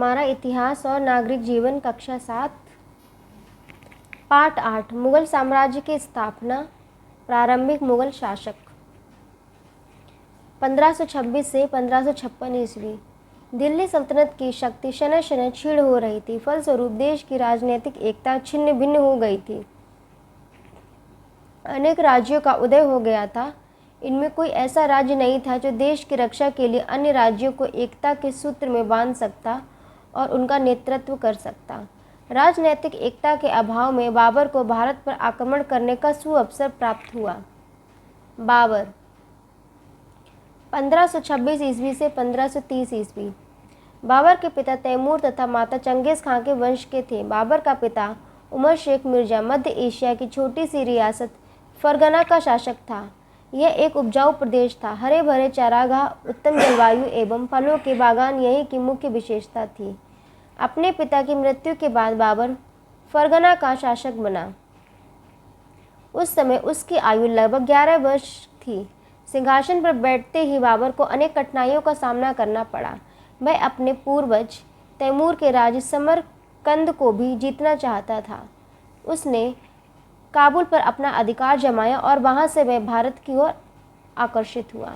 हमारा इतिहास और नागरिक जीवन, कक्षा 7, पाठ 8, मुगल साम्राज्य की स्थापना। प्रारंभिक मुगल शासक। 1526 से 1556 ईस्वी। दिल्ली सल्तनत की शक्ति शनय शनय क्षीण हो रही थी। फलस्वरूप देश की राजनीतिक एकता छिन्न भिन्न हो गई थी। अनेक राज्यों का उदय हो गया था। इनमें कोई ऐसा राज्य नहीं था जो देश की रक्षा के लिए अन्य राज्यों को एकता के सूत्र में बांध सकता और उनका नेतृत्व कर सकता। राजनैतिक एकता के अभाव में बाबर को भारत पर आक्रमण करने का सुअवसर प्राप्त हुआ। बाबर 1526 ईस्वी से 1530 ईस्वी। बाबर के पिता तैमूर तथा माता चंगेज़ खां के वंश के थे। बाबर का पिता उमर शेख मिर्जा मध्य एशिया की छोटी सी रियासत फरगना का शासक था। यह एक उपजाऊ प्रदेश था। हरे भरे चारागाह, उत्तम जलवायु एवं फलों के बागान यहीं की मुख्य विशेषता थी। अपने पिता की मृत्यु के बाद बाबर फरगना का शासक बना। उस समय उसकी आयु लगभग 11 वर्ष थी। सिंहासन पर बैठते ही बाबर को अनेक कठिनाइयों का सामना करना पड़ा। वह अपने पूर्वज तैमूर के राज्य समरकंद को भी जीतना चाहता था। उसने काबुल पर अपना अधिकार जमाया और वहां से वह भारत की ओर आकर्षित हुआ।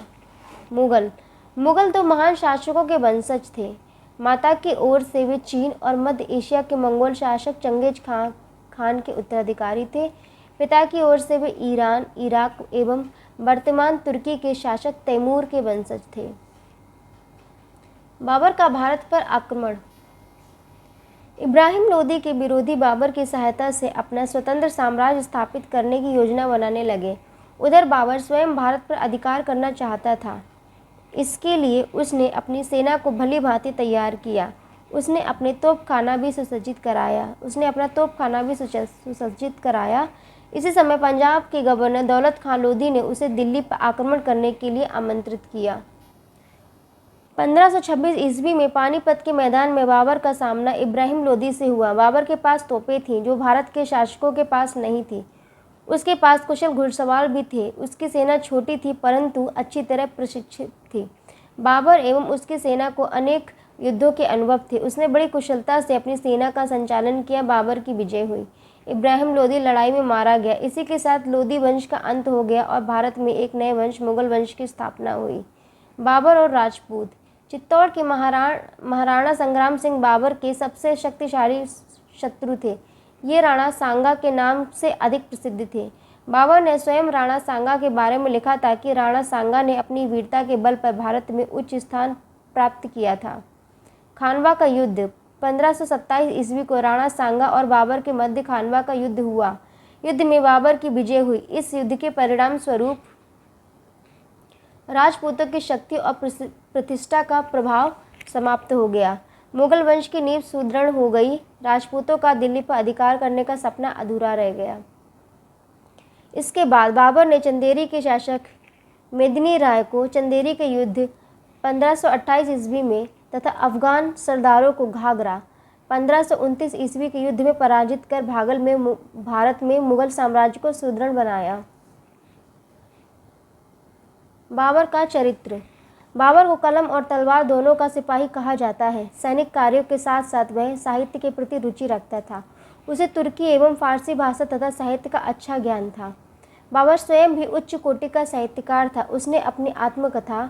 मुगल तो महान शासकों के वंशज थे। माता की ओर से वे चीन और मध्य एशिया के मंगोल शासक चंगेज खान के उत्तराधिकारी थे। पिता की ओर से वे ईरान, इराक एवं वर्तमान तुर्की के शासक तैमूर के वंशज थे। बाबर का भारत पर आक्रमण। इब्राहिम लोदी के विरोधी बाबर की सहायता से अपना स्वतंत्र साम्राज्य स्थापित करने की योजना बनाने लगे। उधर बाबर स्वयं भारत पर अधिकार करना चाहता था। इसके लिए उसने अपनी सेना को भली भांति तैयार किया। उसने अपना तोपखाना भी सुसज्जित कराया। इसी समय पंजाब के गवर्नर दौलत खां लोदी ने उसे दिल्ली पर आक्रमण करने के लिए आमंत्रित किया। 1526 ईस्वी में पानीपत के मैदान में बाबर का सामना इब्राहिम लोदी से हुआ। बाबर के पास तोपें थीं जो भारत के शासकों के पास नहीं थी। उसके पास कुशल घुड़सवार भी थे। उसकी सेना छोटी थी परंतु अच्छी तरह प्रशिक्षित थी। बाबर एवं उसकी सेना को अनेक युद्धों के अनुभव थे। उसने बड़ी कुशलता से अपनी सेना का संचालन किया। बाबर की विजय हुई। इब्राहिम लोदी लड़ाई में मारा गया। इसी के साथ लोदी वंश का अंत हो गया और भारत में एक नए वंश मुगल वंश की स्थापना हुई। बाबर और राजपूत। चित्तौड़ के महाराणा संग्राम सिंह बाबर के सबसे शक्तिशाली शत्रु थे। ये राणा सांगा के नाम से अधिक प्रसिद्ध थे। बाबर ने स्वयं राणा सांगा के बारे में लिखा था कि राणा सांगा ने अपनी वीरता के बल पर भारत में उच्च स्थान प्राप्त किया था। खानवा का युद्ध। 1527 ईस्वी को राणा सांगा और बाबर के मध्य खानवा का युद्ध हुआ। युद्ध में बाबर की विजय हुई। इस युद्ध के परिणाम स्वरूप राजपूतों की शक्ति और प्रतिष्ठा का प्रभाव समाप्त हो गया। मुगल वंश की नींव सुदृढ़ हो गई। राजपूतों का दिल्ली पर अधिकार करने का सपना अधूरा रह गया। इसके बाद बाबर ने चंदेरी के शासक मेदिनी राय को चंदेरी के युद्ध 1528 ईस्वी में तथा अफगान सरदारों को घाघरा 1529 ईस्वी के युद्ध में पराजित कर भारत में मुगल साम्राज्य को सुदृढ़ बनाया। बाबर का चरित्र। बाबर को कलम और तलवार दोनों का सिपाही कहा जाता है। सैनिक कार्यों के साथ साथ वह साहित्य के प्रति रुचि रखता था। उसे तुर्की एवं फारसी भाषा तथा साहित्य का अच्छा ज्ञान था। बाबर स्वयं भी उच्च कोटि का साहित्यकार था। उसने अपनी आत्मकथा,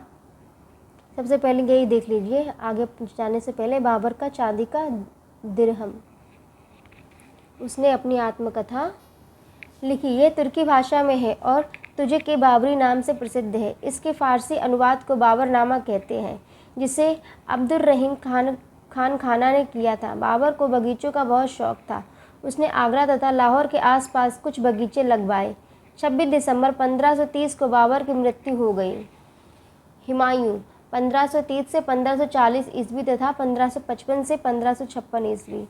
सबसे पहले यही देख लीजिए आगे जाने से पहले, बाबर का चांदी का दिरहम। उसने अपनी आत्मकथा लिखी। ये तुर्की भाषा में है और तुझे के बाबरी नाम से प्रसिद्ध है। इसके फारसी अनुवाद को बाबरनामा कहते हैं, जिसे अब्दुर्रहीम खाना ने किया था। बाबर को बगीचों का बहुत शौक था। उसने आगरा तथा लाहौर के आसपास कुछ बगीचे लगवाए। 26 दिसंबर 1530 को बाबर की मृत्यु हो गई। हुमायूं 1530 से 1540 ईस्वी तथा 1555 से 1556 ईस्वी।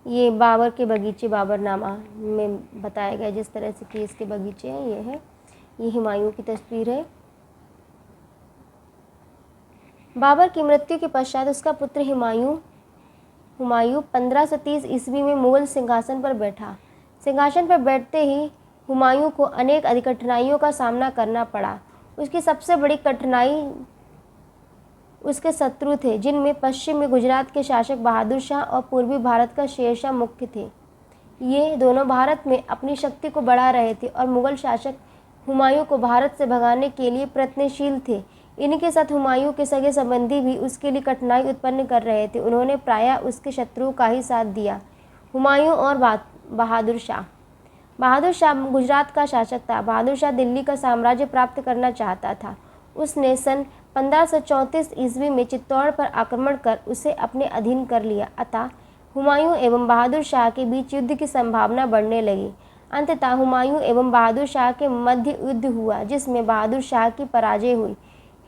ये बाबर के बगीचे बाबरनामा में बताया गया जिस तरह से कि इसके बगीचे हैं। ये है, ये हुमायूं की तस्वीर है। बाबर की मृत्यु के पश्चात उसका पुत्र हुमायूं 1530 ईस्वी में मुगल सिंहासन पर बैठा। सिंहासन पर बैठते ही हुमायूं को अनेक कठिनाइयों का सामना करना पड़ा। उसकी सबसे बड़ी कठिनाई उसके शत्रु थे, जिनमें पश्चिम में गुजरात के शासक बहादुर शाह और पूर्वी भारत का शेरशाह मुख्य थे। ये दोनों भारत में अपनी शक्ति को बढ़ा रहे थे और मुगल शासक हुमायूं को भारत से भगाने के लिए प्रयत्नशील थे। इनके साथ हुमायूं के सगे संबंधी भी उसके लिए कठिनाई उत्पन्न कर रहे थे। उन्होंने प्रायः उसके शत्रुओं का ही साथ दिया। हुमायूं और बहादुर शाह गुजरात का शासक था। बहादुर शाह दिल्ली का साम्राज्य प्राप्त करना चाहता था। उसने सन 1534 ईस्वी में चित्तौड़ पर आक्रमण कर उसे अपने अधीन कर लिया। अतः हुमायूं एवं बहादुर शाह के बीच युद्ध की संभावना बढ़ने लगी। अंततः हुमायूं एवं बहादुर शाह के मध्य युद्ध हुआ, जिसमें बहादुर शाह की पराजय हुई।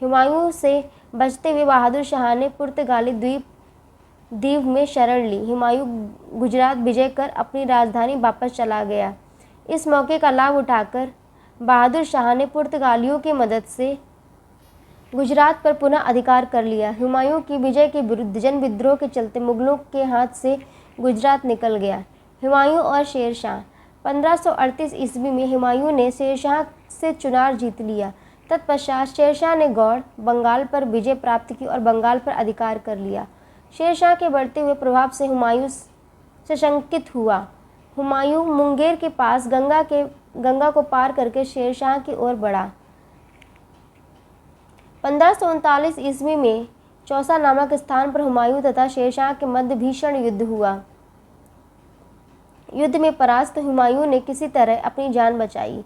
हुमायूं से बचते हुए बहादुर शाह ने पुर्तगाली द्वीप में शरण ली। हुमायूं गुजरात विजय कर अपनी राजधानी वापस चला गया। इस मौके का लाभ उठाकर बहादुर शाह ने पुर्तगालियों की मदद से गुजरात पर पुनः अधिकार कर लिया। हुमायूं की विजय के विरुद्ध जन विद्रोह के चलते मुगलों के हाथ से गुजरात निकल गया। हुमायूं और शेरशाह 1538 ईस्वी में हुमायूं ने शेरशाह से चुनाव जीत लिया। तत्पश्चात शेरशाह ने गौड़ बंगाल पर विजय प्राप्त की और बंगाल पर अधिकार कर लिया। शेरशाह के बढ़ते हुए प्रभाव से हुमायूं सशंकित हुआ। हुमायूं मुंगेर के पास गंगा को पार करके शेरशाह की ओर बढ़ा। 1539 ईस्वी में चौसा नामक स्थान पर हुमायूं तथा शेरशाह के मध्य भीषण युद्ध हुआ। युद्ध में परास्त हुमायूं ने किसी तरह अपनी जान बचाई।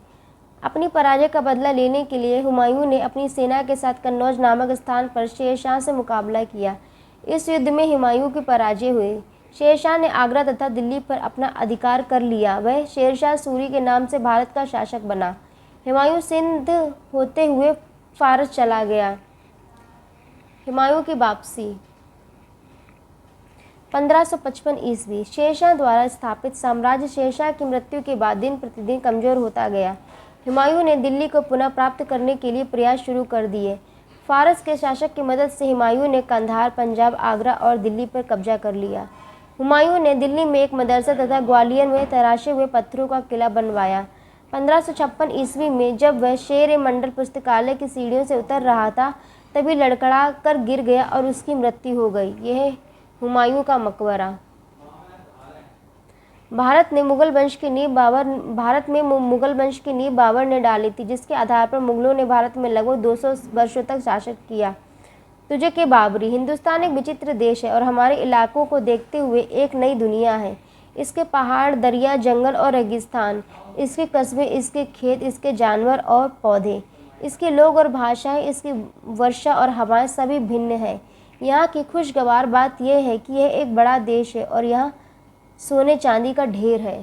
अपनी पराजय का बदला लेने के लिए हुमायूं ने अपनी सेना के साथ कन्नौज नामक स्थान पर शेरशाह से मुकाबला किया। इस युद्ध में हुमायूं की पराजय हुई। शेरशाह ने आगरा तथा दिल्ली पर अपना अधिकार कर लिया। वह शेरशाह सूरी के नाम से भारत का शासक बना। हुमायूं सिंध होते हुए फारस चला गया। हुमायूं की वापसी 1555 ईस्वी। शेरशाह द्वारा स्थापित साम्राज्य शेरशाह की मृत्यु के बाद दिन प्रतिदिन कमजोर होता गया। हुमायूं ने दिल्ली को पुनः प्राप्त करने के लिए प्रयास शुरू कर दिए। फारस के शासक की मदद से हुमायूं ने कंधार, पंजाब, आगरा और दिल्ली पर कब्जा कर लिया। हुमायूं ने दिल्ली में एक मदरसा तथा ग्वालियर में तराशे हुए पत्थरों का किला बनवाया। 1556 ईस्वी में जब वह शेर मंडल पुस्तकालय की सीढ़ियों से उतर रहा था, तभी लड़खड़ा कर गिर गया और उसकी मृत्यु हो गई। यह हुमायूं का मकबरा। भारत में मुगल वंश की नींव बाबर ने डाली थी, जिसके आधार पर मुगलों ने भारत में लगभग 200 वर्षों तक शासन किया। तुझे के बाबरी। हिंदुस्तान एक विचित्र देश है और हमारे इलाकों को देखते हुए एक नई दुनिया है। इसके पहाड़, दरिया, जंगल और रेगिस्तान, इसके कस्बे, इसके खेत, इसके जानवर और पौधे, इसके लोग और भाषाएं, इसकी वर्षा और हवाएं सभी भिन्न है। यहाँ की खुशगवार बात यह है कि यह एक बड़ा देश है और यहाँ सोने चांदी का ढेर है।